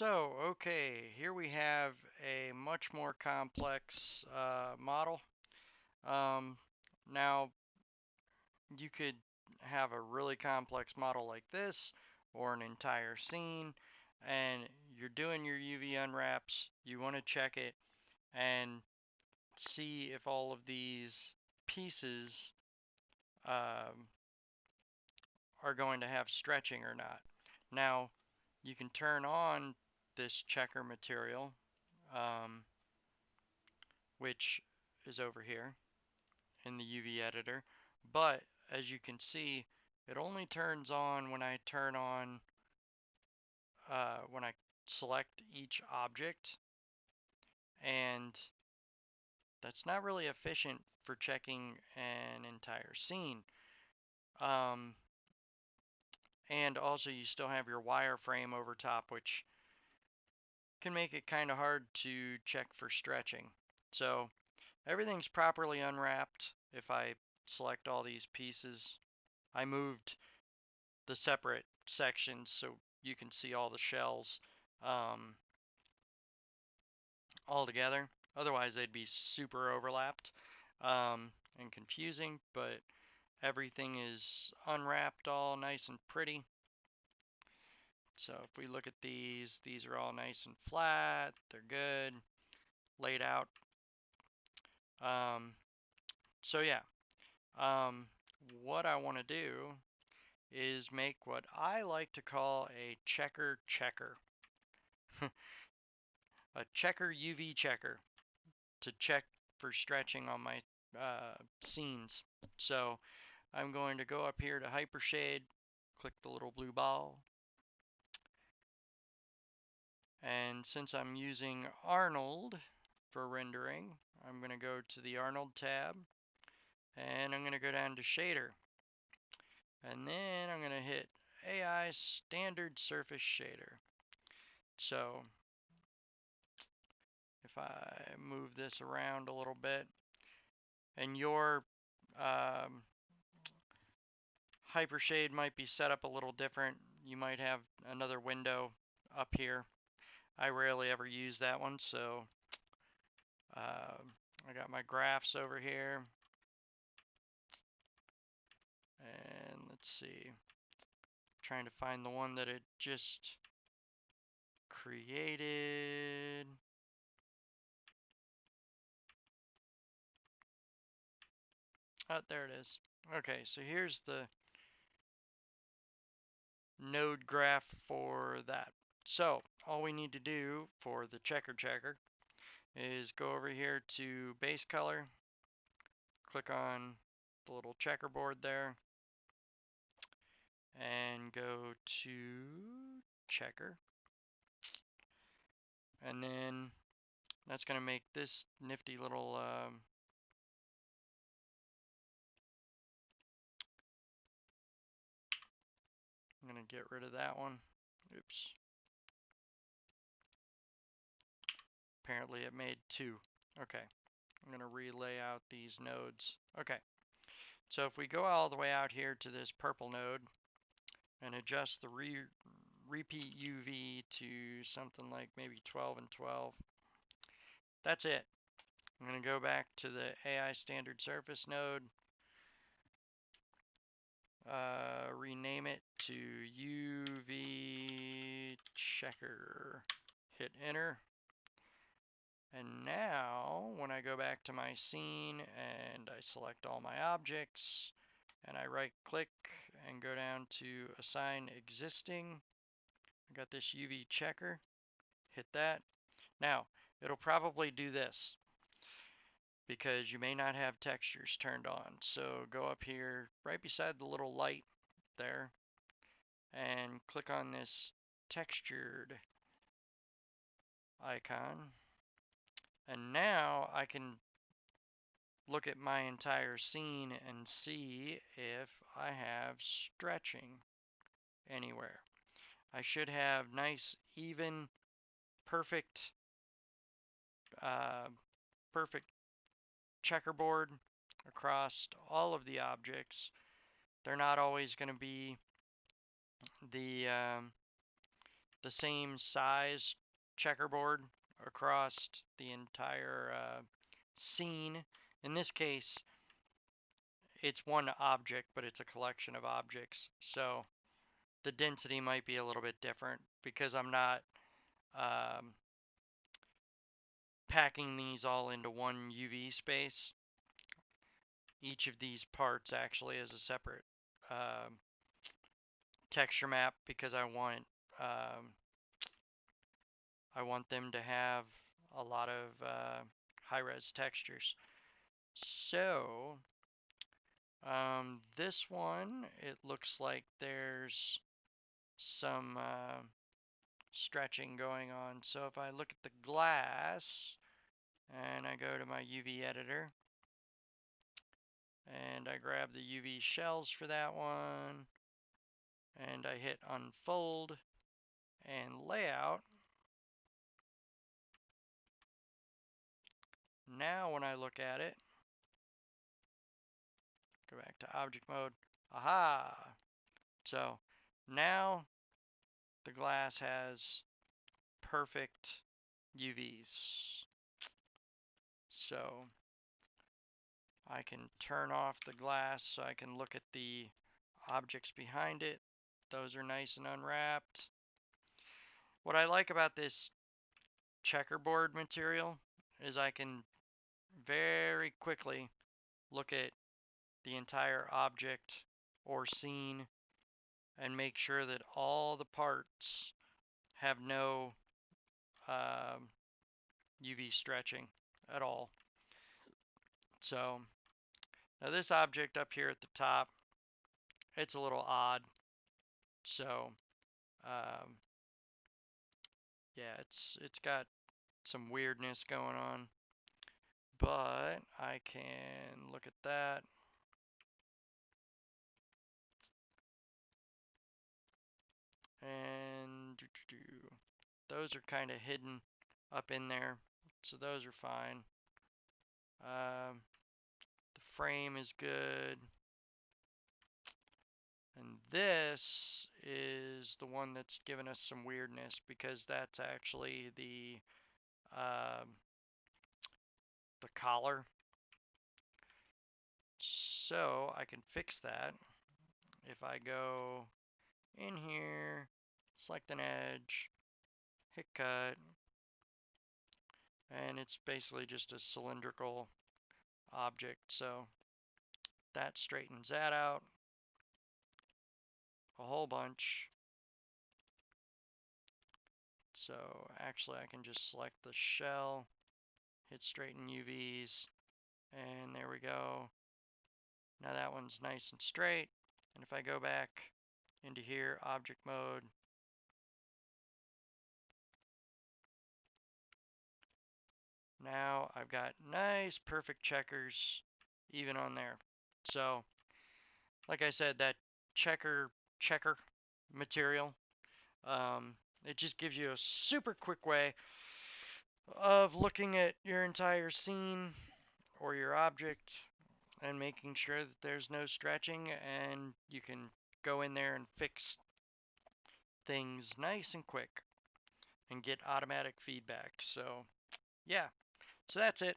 Okay, here we have a much more complex model. Um, Now, you could have a really complex model like this, or an entire scene, and you're doing your UV unwraps. You want to check it and see if all of these pieces um, are going to have stretching or not. Now, you can turn on this checker material. Um, which is over here in the UV editor. But as you can see, it only turns on when I turn on, when I select each object, and that's not really efficient for checking an entire scene. Um, and also you still have your wireframe over top, which can make it kind of hard to check for stretching. So everything's properly unwrapped. If I select all these pieces, I moved the separate sections so you can see all the shells um, all together. Otherwise, they'd be super overlapped and confusing, but everything is unwrapped all nice and pretty. So if we look at these are all nice and flat. They're good, laid out. Um, so yeah, um, what I want to do is make what I like to call a checker checker. A checker UV checker to check for stretching on my scenes. So I'm going to go up here to Hypershade, click the little blue ball, and since I'm using Arnold for rendering, I'm going to go to the Arnold tab, and I'm going to go down to Shader, and then I'm going to hit AI Standard Surface Shader. So if I move this around a little bit, and your um, Hypershade might be set up a little different. You might have another window up here. I rarely ever use that one, so I got my graphs over here. And let's see, I'm trying to find the one that it just created. Oh, there it is. Okay, so here's the node graph for that. So all we need to do for the checker is go over here to base color, click on the little checkerboard there, and go to checker. And then that's going to make this nifty little I'm going to get rid of that one. Oops. Apparently it made two. Okay. I'm going to relay out these nodes. Okay. So if we go all the way out here to this purple node and adjust the repeat UV to something like maybe 12 and 12, that's it. I'm going to go back to the AI standard surface node, rename it to UV checker, hit enter. And now when I go back to my scene and I select all my objects and I right click and go down to assign existing, I got this UV checker, hit that. Now it'll probably do this because you may not have textures turned on. So go up here right beside the little light there and click on this textured icon. And now I can look at my entire scene and see if I have stretching anywhere. I should have nice, even, perfect, uh, perfect checkerboard across all of the objects. They're not always going to be the the same size checkerboard across the entire scene. In this case, it's one object, but it's a collection of objects. So the density might be a little bit different because I'm not um, packing these all into one UV space. Each of these parts actually is a separate texture map because um, I want them to have a lot of high-res textures. So this one, it looks like there's some stretching going on. So if I look at the glass and I go to my UV editor and I grab the UV shells for that one and I hit unfold and layout, now when I look at it, go back to object mode, aha! So now the glass has perfect UVs. So I can turn off the glass so I can look at the objects behind it. Those are nice and unwrapped. What I like about this checkerboard material is I can very quickly look at the entire object or scene and make sure that all the parts have no UV stretching at all. So now this object up here at the top, it's a little odd. So yeah, it's got some weirdness going on. But I can look at that. And those are kind of hidden up in there. So those are fine. The frame is good. And this is the one that's given us some weirdness because that's actually the collar. So I can fix that if I go in here, select an edge, hit cut, and it's basically just a cylindrical object. So that straightens that out a whole bunch. So actually I can just select the shell, hit straighten UVs, and there we go. Now that one's nice and straight. And if I go back into here, object mode, now I've got nice perfect checkers even on there. So like I said, that checker material, it just gives you a super quick way of looking at your entire scene or your object and making sure that there's no stretching, and you can go in there and fix things nice and quick and get automatic feedback. So yeah, so that's it.